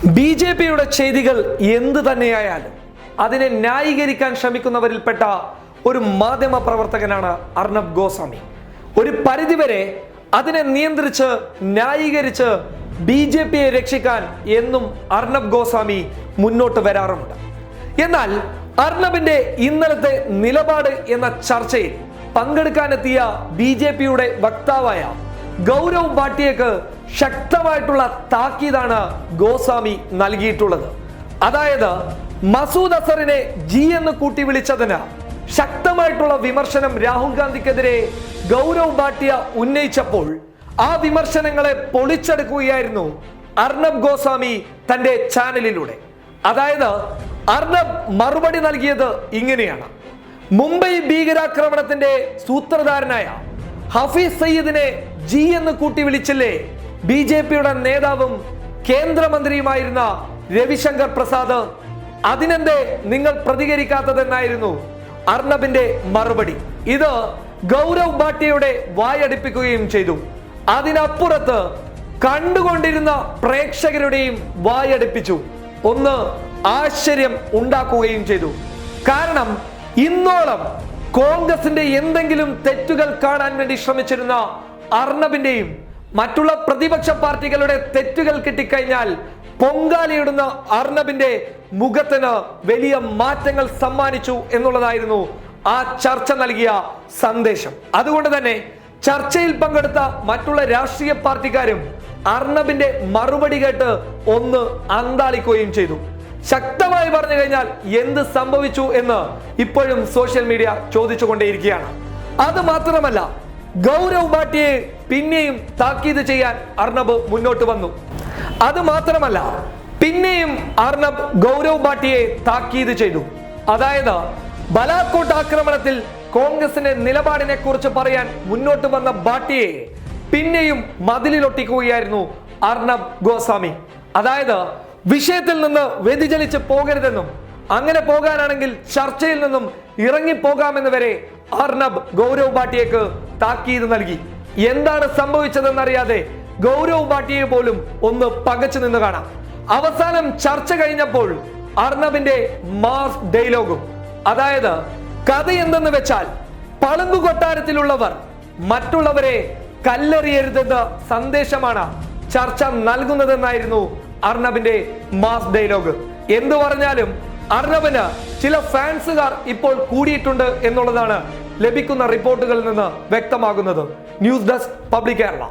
ബി.ജെ.പിയുടെ ചെയ്തികൾ എന്ത് തന്നെയായാലും അതിനെ ന്യായീകരിക്കാൻ ശ്രമിക്കുന്നവരിൽപ്പെട്ട ഒരു മാധ്യമ പ്രവർത്തകനാണ് അർണബ് ഗോസ്വാമി. ഒരു പരിധിവരെ അതിനെ നിയന്ത്രിച്ച് ന്യായീകരിച്ച് ബി.ജെ.പിയെ രക്ഷിക്കാൻ എന്നും അർണബ് ഗോസ്വാമി മുന്നോട്ട് വരാറുമുണ്ട്. എന്നാൽ അർണബിന്റെ ഇന്നലത്തെ നിലപാട് എന്ന ചർച്ചയിൽ പങ്കെടുക്കാനെത്തിയ ബി.ജെ.പിയുടെ വക്താവായ ഗൗരവ് ഭാട്ടിയക്ക് ശക്തമായിട്ടുള്ള താക്കീതാണ് ഗോസ്വാമി നൽകിയിട്ടുള്ളത്. അതായത് മസൂദ് അസറിനെ ജി എന്ന് കൂട്ടി വിളിച്ചതിന് ശക്തമായിട്ടുള്ള വിമർശനം രാഹുൽ ഗാന്ധിക്കെതിരെ ഗൗരവ് ഭാട്ടിയ ഉന്നയിച്ചപ്പോൾ ആ വിമർശനങ്ങളെ പൊളിച്ചെടുക്കുകയായിരുന്നു അർണബ് ഗോസ്വാമി തന്റെ ചാനലിലൂടെ. അതായത് അർണബ് മറുപടി നൽകിയത് ഇങ്ങനെയാണ്: മുംബൈ ഭീകരാക്രമണത്തിന്റെ സൂത്രധാരനായ ഹഫീസ് സയ്യിദിനെ ജി എന്ന് കൂട്ടി വിളിച്ചില്ലേ ബി.ജെ.പിയുടെ നേതാവും കേന്ദ്രമന്ത്രിയുമായിരുന്ന രവിശങ്കർ പ്രസാദ്? അതിനെന്തേ നിങ്ങൾ പ്രതികരിക്കാത്തതെന്നായിരുന്നു അർണബിന്റെ മറുപടി. ഇത് ഗൗരവ് ഭാട്ടിയയുടെ വായടിപ്പിക്കുകയും ചെയ്തു. അതിനപ്പുറത്ത് കണ്ടുകൊണ്ടിരുന്ന പ്രേക്ഷകരുടെയും വായടിപ്പിച്ചു. ഒന്ന് ആശ്ചര്യം ഉണ്ടാക്കുകയും ചെയ്തു. കാരണം ഇന്നോളം കോൺഗ്രസിന്റെ എന്തെങ്കിലും തെറ്റുകൾ കാണാൻ വേണ്ടി ശ്രമിച്ചിരുന്ന അർണബിന്റെയും മറ്റുള്ള പ്രതിപക്ഷ പാർട്ടികളുടെ തെറ്റുകൾ കിട്ടിക്കഴിഞ്ഞാൽ പൊങ്കാലയിടുന്ന അർണബിന്റെ മുഖത്തിന് വലിയ മാറ്റങ്ങൾ സമ്മാനിച്ചു എന്നുള്ളതായിരുന്നു ആ ചർച്ച നൽകിയ സന്ദേശം. അതുകൊണ്ട് തന്നെ ചർച്ചയിൽ പങ്കെടുത്ത മറ്റുള്ള രാഷ്ട്രീയ പാർട്ടിക്കാരും അർണബിന്റെ മറുപടി കേട്ട് ഒന്ന് അന്താളിക്കുകയും ചെയ്തു. ശക്തമായി പറഞ്ഞു കഴിഞ്ഞാൽ എന്ത് സംഭവിച്ചു എന്ന് ഇപ്പോഴും സോഷ്യൽ മീഡിയ ചോദിച്ചുകൊണ്ടേയിരിക്കുകയാണ്. അത് മാത്രമല്ല, ഗൗരവ് ഭാട്ടിയെ പിന്നെയും താക്കീത് ചെയ്യാൻ അർണബ് മുന്നോട്ട് വന്നു. അത് മാത്രമല്ല, പിന്നെയും അർണബ് ഗൗരവ് ഭാട്ടിയെ താക്കീത് ചെയ്തു. അതായത് ബലാക്കോട്ട് ആക്രമണത്തിൽ കോൺഗ്രസിന്റെ നിലപാടിനെ കുറിച്ച് പറയാൻ മുന്നോട്ട് വന്ന ഭാട്ടിയെ പിന്നെയും മതിലിലൊട്ടിക്കുകയായിരുന്നു അർണബ് ഗോസ്വാമി. അതായത് വിഷയത്തിൽ നിന്ന് വ്യതിചലിച്ച് പോകരുതെന്നും അങ്ങനെ പോകാനാണെങ്കിൽ ചർച്ചയിൽ നിന്നും ഇറങ്ങിപ്പോകാമെന്ന് വരെ അർണബ് ഗൗരവ് ഭാട്ടിയക്ക് താക്കീത് നൽകി. എന്താണ് സംഭവിച്ചതെന്നറിയാതെ ഗൗരവ് ഭാട്ടിയെ പോലും ഒന്ന് പകച്ചു നിന്ന് കാണാം. അവസാനം ചർച്ച കഴിഞ്ഞപ്പോൾ അർണബിന്റെ മാസ് ഡയലോഗും, അതായത് കഥ എന്തെന്ന് വെച്ചാൽ പളുങ്കു കൊട്ടാരത്തിലുള്ളവർ മറ്റുള്ളവരെ കല്ലെറിയരുതെന്ന സന്ദേശമാണ് ചർച്ച നൽകുന്നതെന്നായിരുന്നു അർണബിന്റെ മാസ് ഡയലോഗ്. എന്തു പറഞ്ഞാലും അർണബിന് ചില ഫാൻസുകാർ ഇപ്പോൾ കൂടിയിട്ടുണ്ട് എന്നുള്ളതാണ് ലഭിക്കുന്ന റിപ്പോർട്ടുകളിൽ നിന്ന് വ്യക്തമാകുന്നത്. News desk public Kerala.